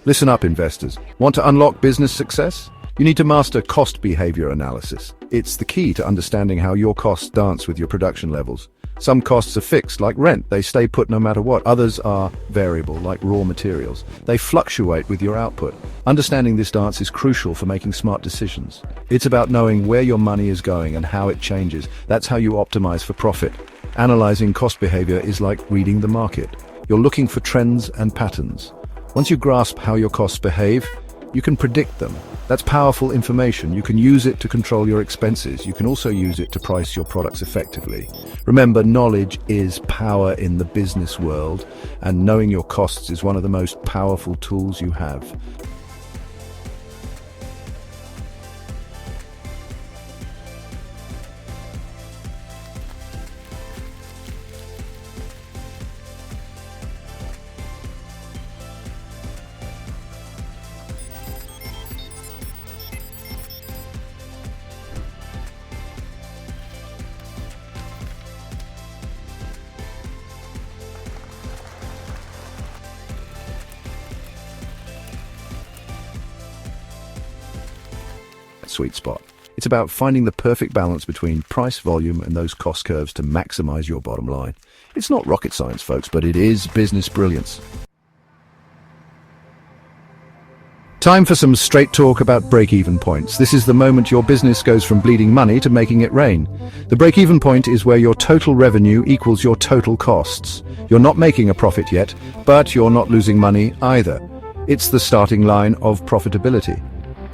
Listen up, investors. Want to unlock business success? You need to master cost behavior analysis. It's the key to understanding how your costs dance with your production levels. Some costs are fixed, like rent. They stay put no matter what. Others are variable, like raw materials. They fluctuate with your output. Understanding this dance is crucial for making smart decisions. It's about knowing where your money is going and how it changes. That's how you optimize for profit. Analyzing cost behavior is like reading the market. You're looking for trends and patterns. Once you grasp how your costs behave, you can predict them. That's powerful information. You can use it to control your expenses. You can also use it to price your products effectively. Remember, knowledge is power in the business world, and knowing your costs is one of the most powerful tools you have. Sweet spot. It's about finding the perfect balance between price, volume, and those cost curves to maximize your bottom line. It's not rocket science, folks, but it is business brilliance. Time for some straight talk about break-even points. This is the moment your business goes from bleeding money to making it rain. The break-even point is where your total revenue equals your total costs. You're not making a profit yet, but you're not losing money either. It's the starting line of profitability.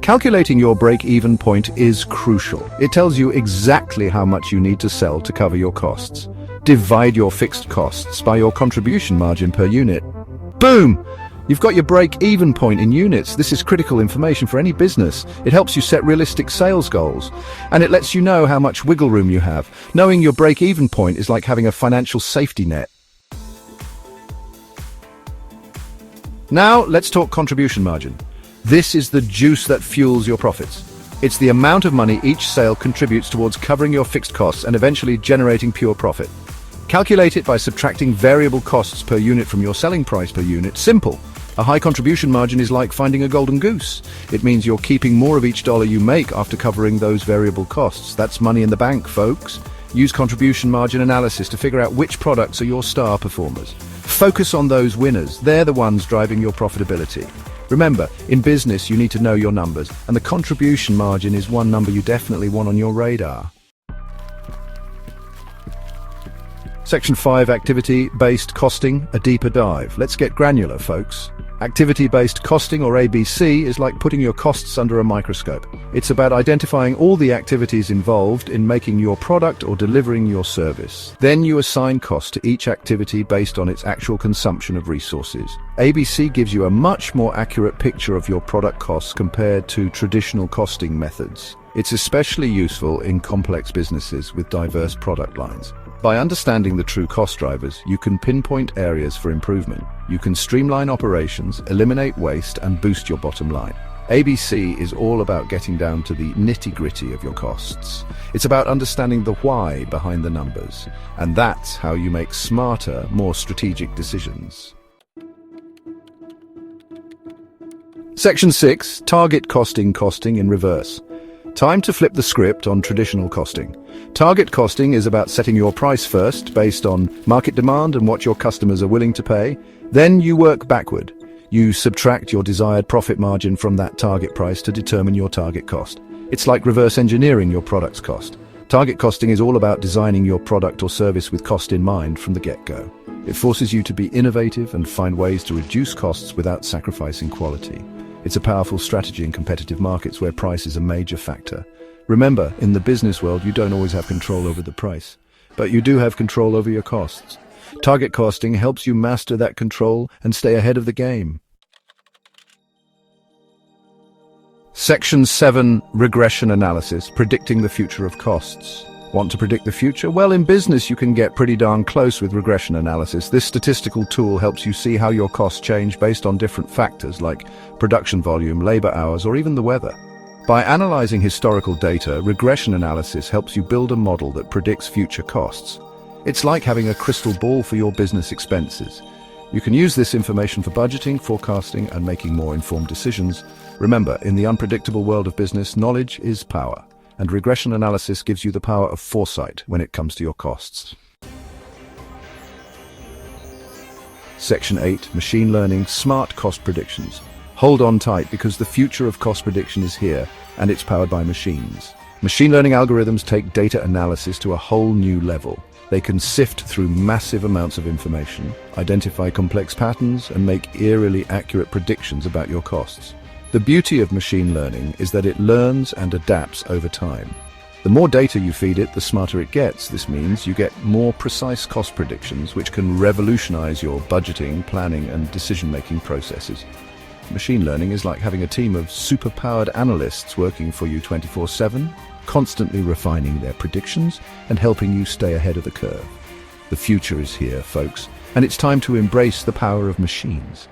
Calculating your break-even point is crucial. It tells you exactly how much you need to sell to cover your costs. Divide your fixed costs by your contribution margin per unit. Boom! You've got your break-even point in units. This is critical information for any business. It helps you set realistic sales goals, and it lets you know how much wiggle room you have. Knowing your break-even point is like having a financial safety net. Now, let's talk contribution margin. This is the juice that fuels your profits. It's the amount of money each sale contributes towards covering your fixed costs and eventually generating pure profit. Calculate it by subtracting variable costs per unit from your selling price per unit. Simple. A high contribution margin is like finding a golden goose. It means you're keeping more of each dollar you make after covering those variable costs. That's money in the bank, folks. Use contribution margin analysis to figure out which products are your star performers. Focus on those winners. They're the ones driving your profitability. Remember, in business, you need to know your numbers, and the contribution margin is one number you definitely want on your radar. Section 5, Activity-Based Costing, a deeper dive. Let's get granular, folks. Activity-based costing, or ABC, is like putting your costs under a microscope. It's about identifying all the activities involved in making your product or delivering your service. Then you assign cost to each activity based on its actual consumption of resources. ABC gives you a much more accurate picture of your product costs compared to traditional costing methods. It's especially useful in complex businesses with diverse product lines. By understanding the true cost drivers, you can pinpoint areas for improvement. You can streamline operations, eliminate waste, and boost your bottom line. ABC is all about getting down to the nitty-gritty of your costs. It's about understanding the why behind the numbers, and that's how you make smarter, more strategic decisions. Section 6, Target Costing in reverse. Time to flip the script on traditional costing. Target costing is about setting your price first based on market demand and what your customers are willing to pay. Then you work backward. You subtract your desired profit margin from that target price to determine your target cost. It's like reverse engineering your product's cost. Target costing is all about designing your product or service with cost in mind from the get-go. It forces you to be innovative and find ways to reduce costs without sacrificing quality. It's a powerful strategy in competitive markets where price is a major factor. Remember, in the business world, you don't always have control over the price, but you do have control over your costs. Target costing helps you master that control and stay ahead of the game. Section 7, Regression Analysis, Predicting the Future of Costs. Want to predict the future? Well, in business, you can get pretty darn close with regression analysis. This statistical tool helps you see how your costs change based on different factors like production volume, labor hours, or even the weather. By analyzing historical data, regression analysis helps you build a model that predicts future costs. It's like having a crystal ball for your business expenses. You can use this information for budgeting, forecasting, and making more informed decisions. Remember, in the unpredictable world of business, knowledge is power, and regression analysis gives you the power of foresight when it comes to your costs. Section 8, Machine Learning, Smart Cost Predictions. Hold on tight because the future of cost prediction is here, and it's powered by machines. Machine learning algorithms take data analysis to a whole new level. They can sift through massive amounts of information, identify complex patterns, and make eerily accurate predictions about your costs. The beauty of machine learning is that it learns and adapts over time. The more data you feed it, the smarter it gets. This means you get more precise cost predictions, which can revolutionize your budgeting, planning, and decision-making processes. Machine learning is like having a team of super-powered analysts working for you 24/7, constantly refining their predictions and helping you stay ahead of the curve. The future is here, folks, and it's time to embrace the power of machines.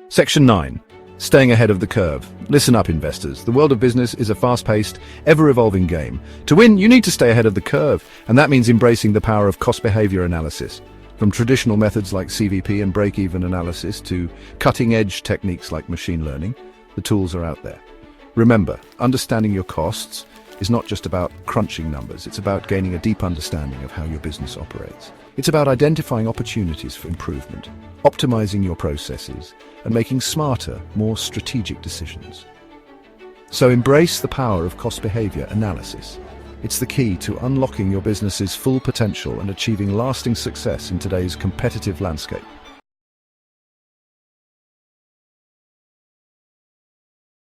Section 9. Staying ahead of the curve. Listen up, investors. The world of business is a fast-paced, ever-evolving game. To win, you need to stay ahead of the curve, and that means embracing the power of cost behavior analysis. From traditional methods like CVP and break-even analysis to cutting-edge techniques like machine learning, the tools are out there. Remember, understanding your costs is not just about crunching numbers, it's about gaining a deep understanding of how your business operates. It's about identifying opportunities for improvement, optimizing your processes, and making smarter, more strategic decisions. So embrace the power of cost behavior analysis. It's the key to unlocking your business's full potential and achieving lasting success in today's competitive landscape.